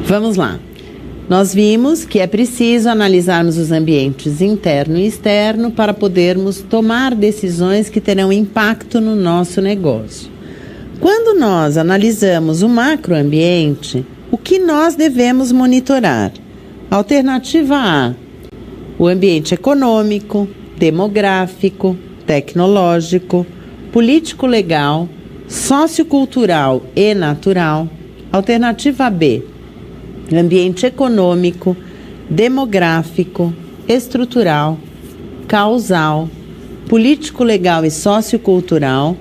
Vamos lá. Nós vimos que é preciso analisarmos os ambientes interno e externo para podermos tomar decisões que terão impacto no nosso negócio. Quando nós analisamos o macroambiente, o que nós devemos monitorar? Alternativa A, o ambiente econômico, demográfico, tecnológico, político-legal, sociocultural e natural. Alternativa B, ambiente econômico, demográfico, estrutural, causal, político-legal e sociocultural.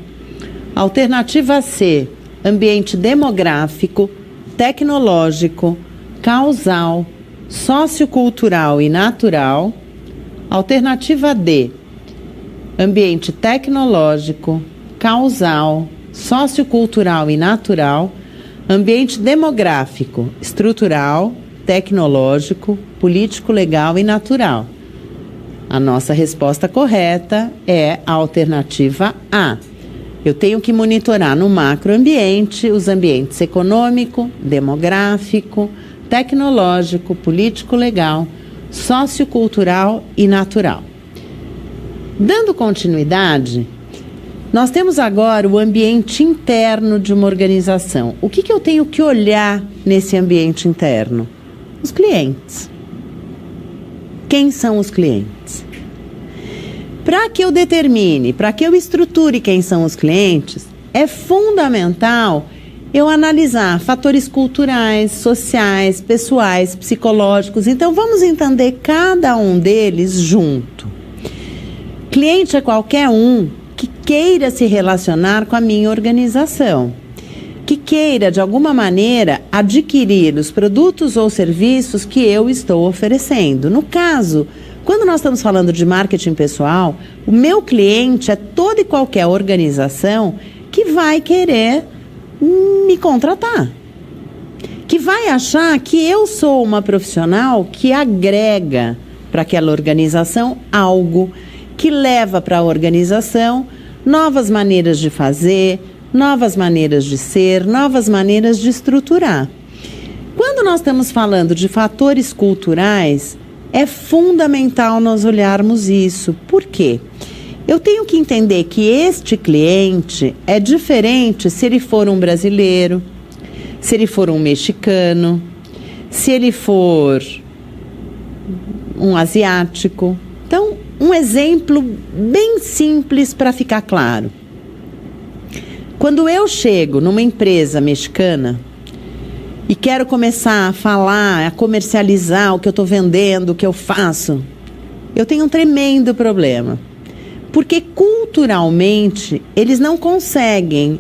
Alternativa C, ambiente demográfico, tecnológico, causal, sociocultural e natural. Alternativa D, ambiente tecnológico, causal, sociocultural e natural. Ambiente demográfico, estrutural, tecnológico, político-legal e natural. A nossa resposta correta é a alternativa A. Eu tenho que monitorar no macroambiente os ambientes econômico, demográfico, tecnológico, político-legal, sociocultural e natural. Dando continuidade, nós temos agora o ambiente interno de uma organização. O que eu tenho que olhar nesse ambiente interno? Os clientes. Quem são os clientes? Para que eu determine, para que eu estruture quem são os clientes, é fundamental eu analisar fatores culturais, sociais, pessoais, psicológicos. Então, vamos entender cada um deles junto. Cliente é qualquer um que queira se relacionar com a minha organização, que queira, de alguma maneira, adquirir os produtos ou serviços que eu estou oferecendo. No caso, quando nós estamos falando de marketing pessoal, o meu cliente é toda e qualquer organização que vai querer me contratar, que vai achar que eu sou uma profissional que agrega para aquela organização algo, que leva para a organização novas maneiras de fazer, novas maneiras de ser, novas maneiras de estruturar. Quando nós estamos falando de fatores culturais, é fundamental nós olharmos isso. Por quê? Eu tenho que entender que este cliente é diferente se ele for um brasileiro, se ele for um mexicano, se ele for um asiático. Então, um exemplo bem simples para ficar claro. Quando eu chego numa empresa mexicana e quero começar a falar, a comercializar o que eu estou vendendo, o que eu faço, eu tenho um tremendo problema. Porque culturalmente eles não conseguem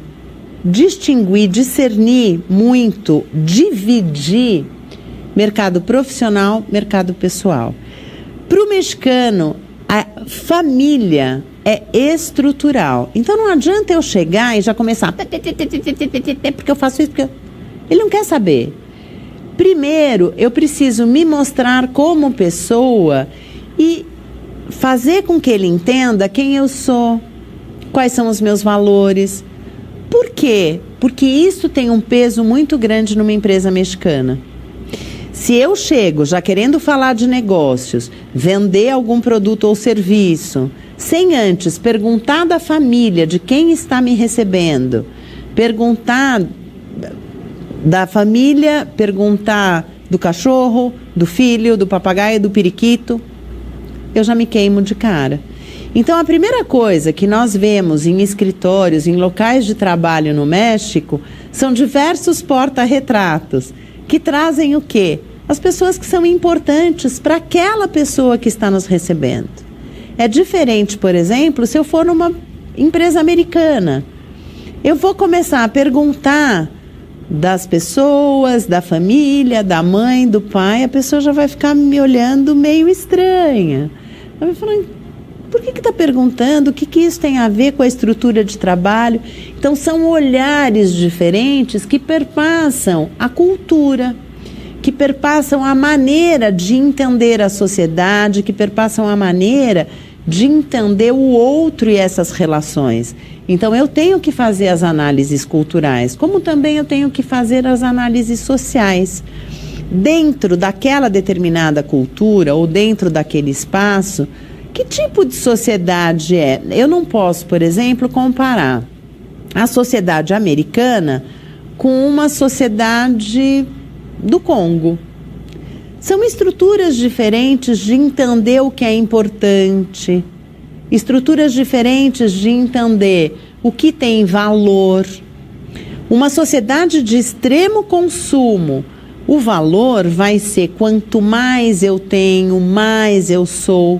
distinguir, discernir muito, dividir mercado profissional, mercado pessoal. Para o mexicano, a família é estrutural. Então não adianta eu chegar e já começar porque eu faço isso, porque ele não quer saber. Primeiro, eu preciso me mostrar como pessoa e fazer com que ele entenda quem eu sou, quais são os meus valores. Por quê? Porque isso tem um peso muito grande numa empresa mexicana. Se eu chego já querendo falar de negócios, vender algum produto ou serviço, sem antes perguntar da família, de quem está me recebendo, perguntar da família, perguntar do cachorro, do filho, do papagaio, do periquito, eu já me queimo de cara. Então, a primeira coisa que nós vemos em escritórios, em locais de trabalho no México, são diversos porta-retratos que trazem o quê? As pessoas que são importantes para aquela pessoa que está nos recebendo. É diferente, por exemplo, se eu for numa empresa americana. Eu vou começar a perguntar das pessoas, da família, da mãe, do pai, a pessoa já vai ficar me olhando meio estranha. Ela vai falar, por que está perguntando? O que isso tem a ver com a estrutura de trabalho? Então, são olhares diferentes que perpassam a cultura, que perpassam a maneira de entender a sociedade, que perpassam a maneira de entender o outro e essas relações. Então, eu tenho que fazer as análises culturais, como também eu tenho que fazer as análises sociais. dentro daquela determinada cultura ou dentro daquele espaço, que tipo de sociedade é? Eu não posso, por exemplo, comparar a sociedade americana com uma sociedade do Congo. São estruturas diferentes de entender o que é importante, estruturas diferentes de entender o que tem valor. Uma sociedade de extremo consumo, o valor vai ser quanto mais eu tenho, mais eu sou.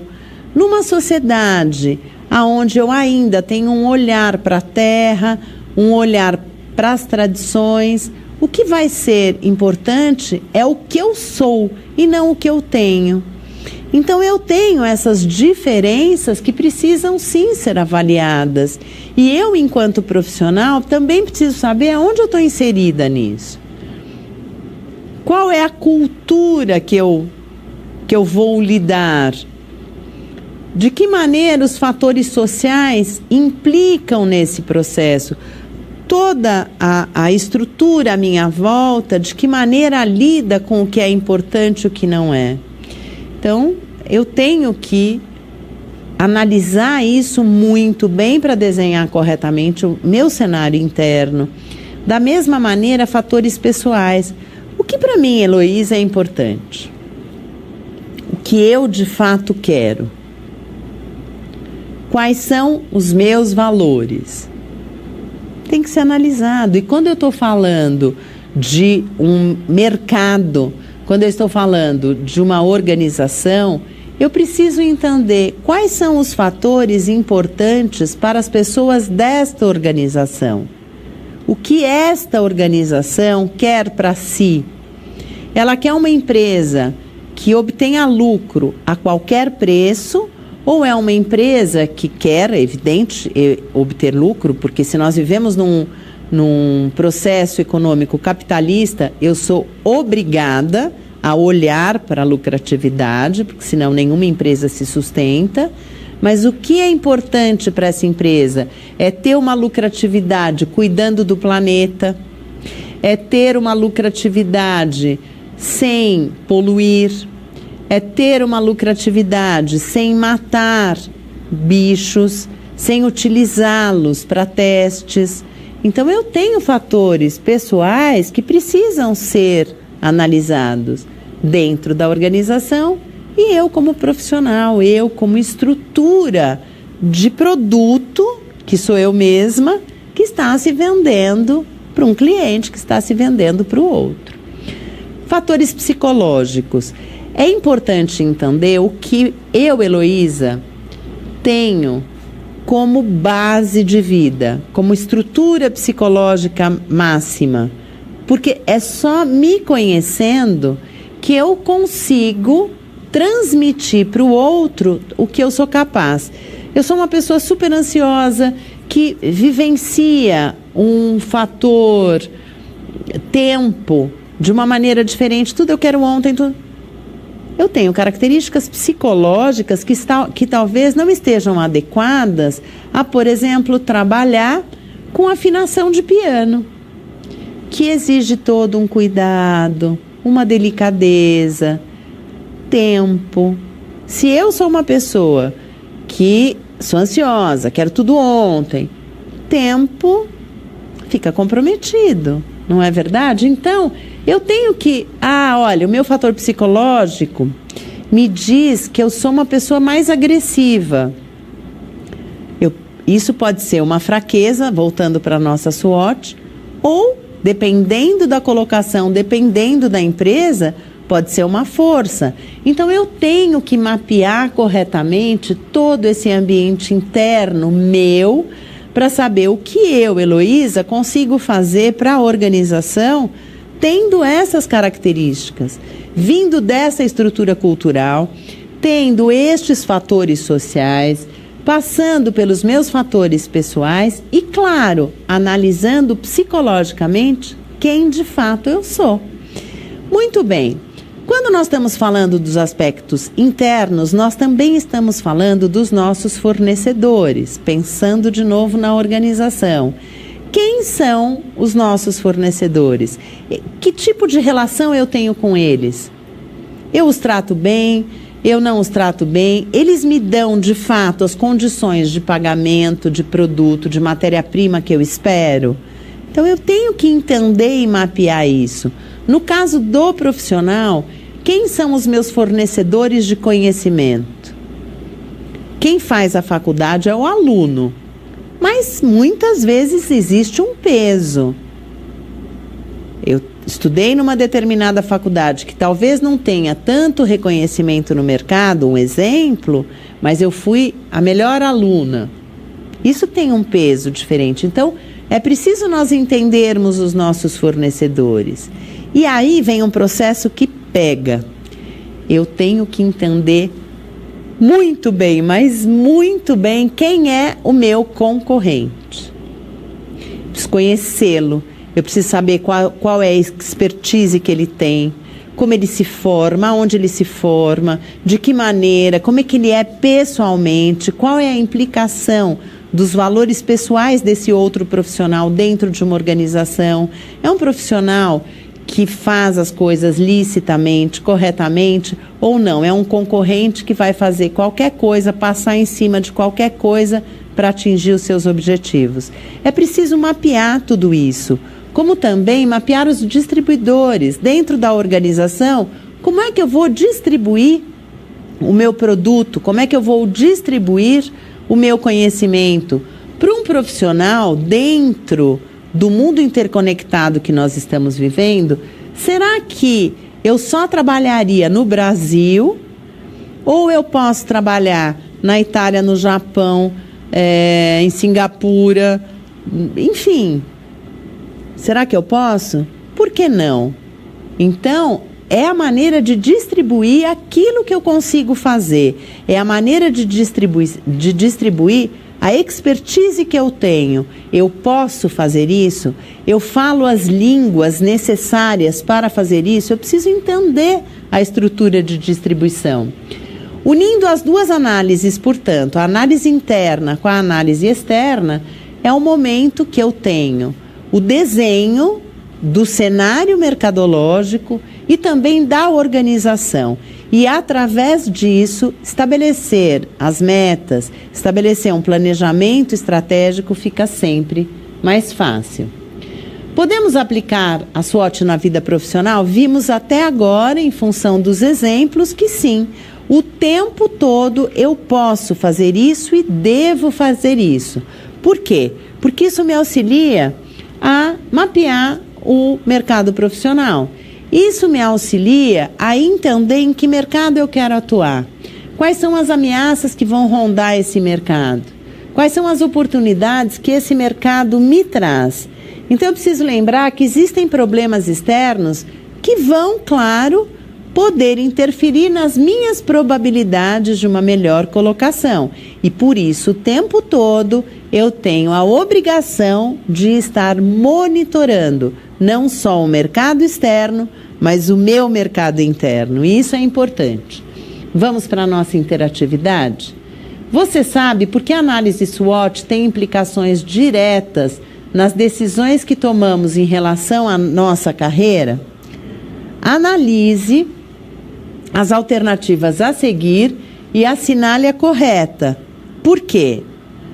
Numa sociedade onde eu ainda tenho um olhar para a terra, um olhar para as tradições, o que vai ser importante é o que eu sou e não o que eu tenho. Então eu tenho essas diferenças que precisam sim ser avaliadas. E eu, enquanto profissional, também preciso saber aonde eu estou inserida nisso. Qual é a cultura que eu vou lidar? De que maneira os fatores sociais implicam nesse processo? Toda a estrutura à minha volta, de que maneira lida com o que é importante e o que não é. Então, eu tenho que analisar isso muito bem para desenhar corretamente o meu cenário interno. Da mesma maneira, fatores pessoais. O que para mim, Heloísa, é importante? O que eu de fato quero? Quais são os meus valores? Tem que ser analisado. E quando eu estou falando de um mercado, quando eu estou falando de uma organização, eu preciso entender quais são os fatores importantes para as pessoas desta organização. O que esta organização quer para si? Ela quer uma empresa que obtenha lucro a qualquer preço, ou é uma empresa que quer, é evidente, obter lucro, porque se nós vivemos num processo econômico capitalista, eu sou obrigada a olhar para a lucratividade, porque senão nenhuma empresa se sustenta. Mas o que é importante para essa empresa é ter uma lucratividade cuidando do planeta, é ter uma lucratividade sem poluir, é ter uma lucratividade sem matar bichos, sem utilizá-los para testes. Então eu tenho fatores pessoais que precisam ser analisados dentro da organização e eu como profissional, eu como estrutura de produto, que sou eu mesma, que está se vendendo para um cliente, que está se vendendo para o outro. Fatores psicológicos. É importante entender o que eu, Heloísa, tenho como base de vida, como estrutura psicológica máxima. Porque é só me conhecendo que eu consigo transmitir para o outro o que eu sou capaz. Eu sou uma pessoa super ansiosa que vivencia um fator tempo de uma maneira diferente. Tudo eu quero ontem, tudo. Eu tenho características psicológicas que talvez não estejam adequadas a, por exemplo, trabalhar com afinação de piano, que exige todo um cuidado, uma delicadeza, tempo. Se eu sou uma pessoa que sou ansiosa, quero tudo ontem, tempo fica comprometido, não é verdade? Então, eu tenho que... olha, o meu fator psicológico me diz que eu sou uma pessoa mais agressiva. Isso pode ser uma fraqueza, voltando para a nossa SWOT, ou, dependendo da colocação, dependendo da empresa, pode ser uma força. Então, eu tenho que mapear corretamente todo esse ambiente interno meu para saber o que eu, Heloísa, consigo fazer para a organização tendo essas características, vindo dessa estrutura cultural, tendo estes fatores sociais, passando pelos meus fatores pessoais e, claro, analisando psicologicamente quem de fato eu sou. Muito bem. Quando nós estamos falando dos aspectos internos, nós também estamos falando dos nossos fornecedores, pensando de novo na organização. quem são os nossos fornecedores? Que tipo de relação eu tenho com eles? Eu os trato bem? Eu não os trato bem? Eles me dão, de fato, as condições de pagamento, de produto, de matéria-prima que eu espero? Então, eu tenho que entender e mapear isso. No caso do profissional, quem são os meus fornecedores de conhecimento? Quem faz a faculdade é o aluno, mas muitas vezes existe um peso. Eu estudei numa determinada faculdade que talvez não tenha tanto reconhecimento no mercado, um exemplo, mas eu fui a melhor aluna. Isso tem um peso diferente. Então, é preciso nós entendermos os nossos fornecedores. E aí vem um processo que pega. Eu tenho que entender muito bem, mas muito bem, quem é o meu concorrente. Preciso conhecê-lo. Eu preciso saber qual é a expertise que ele tem, como ele se forma, onde ele se forma, de que maneira, como é que ele é pessoalmente, qual é a implicação dos valores pessoais desse outro profissional dentro de uma organização. É um profissional que faz as coisas licitamente, corretamente ou não? É um concorrente que vai fazer qualquer coisa, passar em cima de qualquer coisa para atingir os seus objetivos. É preciso mapear tudo isso, como também mapear os distribuidores dentro da organização. Como é que eu vou distribuir o meu produto? Como é que eu vou distribuir o meu conhecimento para um profissional dentro do mundo interconectado que nós estamos vivendo? Será que eu só trabalharia no Brasil ou eu posso trabalhar na Itália, no Japão, em Singapura, enfim? Será que eu posso? Por que não? Então, é a maneira de distribuir aquilo que eu consigo fazer. É a maneira de distribuir a expertise que eu tenho. Eu posso fazer isso? Eu falo as línguas necessárias para fazer isso? Eu preciso entender a estrutura de distribuição. Unindo as duas análises, portanto, a análise interna com a análise externa, é o momento que eu tenho o desenho do cenário mercadológico e também da organização. E, através disso, estabelecer as metas, estabelecer um planejamento estratégico fica sempre mais fácil. Podemos aplicar a SWOT na vida profissional? Vimos até agora, em função dos exemplos, que sim, o tempo todo eu posso fazer isso e devo fazer isso. Por quê? Porque isso me auxilia a mapear o mercado profissional. Isso me auxilia a entender em que mercado eu quero atuar. Quais são as ameaças que vão rondar esse mercado? Quais são as oportunidades que esse mercado me traz? Então, eu preciso lembrar que existem problemas externos que vão, claro, poder interferir nas minhas probabilidades de uma melhor colocação. E, por isso, o tempo todo, eu tenho a obrigação de estar monitorando não só o mercado externo, mas o meu mercado interno. E isso é importante. Vamos para a nossa interatividade? Você sabe por que a análise SWOT tem implicações diretas nas decisões que tomamos em relação à nossa carreira? Analise as alternativas a seguir e assinale a correta. Por quê?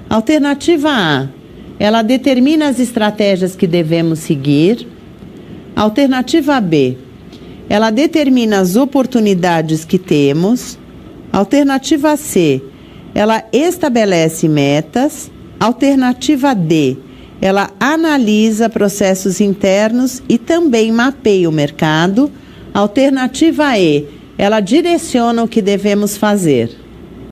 Alternativa A, ela determina as estratégias que devemos seguir. Alternativa B, ela determina as oportunidades que temos. Alternativa C, ela estabelece metas. Alternativa D, ela analisa processos internos e também mapeia o mercado. Alternativa E, ela direciona o que devemos fazer.